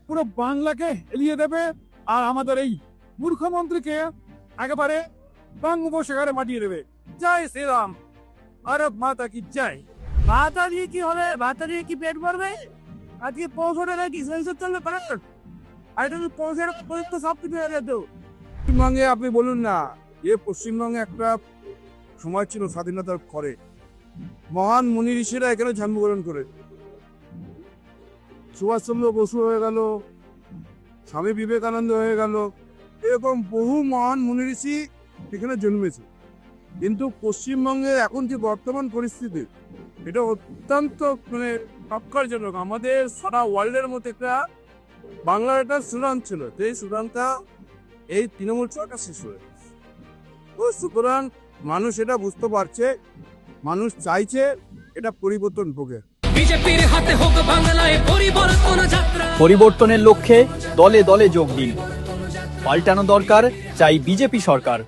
পুরো বাংলাকে এলিয়ে দেবে আর আমাদের এই মুখ্যমন্ত্রীকে একেবারে বঙ্গোপসাগরে মাটিয়ে দেবে। জয় শ্রীরাম, ভারত মাতা কি জয়। ভাতা দিয়ে কি হবে? ভাতা দিয়ে কি পেট ভরবে? আজকে 500 টাকা কি সেন্সার চলবে পারেন? আর এটা 500 পর্যন্ত সব কিছু হয়ে যেত। পশ্চিমবঙ্গে আপনি বলুন না, পশ্চিমবঙ্গে একটা সময় ছিল স্বাধীনতার পরে মহান মুনি ঋষিরা এখানে জন্মগ্রহণ করে। সুভাষচন্দ্র বসু হয়ে গেল, স্বামী বিবেকানন্দ হয়ে গেল, এরকম বহু মহান মুনি ঋষি এখানে জন্মেছে। কিন্তু পশ্চিমবঙ্গের এখন যে বর্তমান পরিস্থিতি, এটা অত্যন্ত টক্করজনক। আমাদের সারা ওয়ার্ল্ডের মধ্যে একটা বাংলার একটা সুনাম ছিল, এই সুনামটা এই তৃণমূল সরকার শেষ হয়ে গেছে। সুতরাং মানুষ এটা বুঝতে পারছে, মানুষ চাইছে এটা পরিবর্তন হোক। বিজেপির হাতে হোক বাংলায় পরিবর্তন যাত্রা। পরিবর্তনের লক্ষ্যে দলে দলে যোগ দিন। পাল্টানো দরকার, চাই বিজেপি সরকার।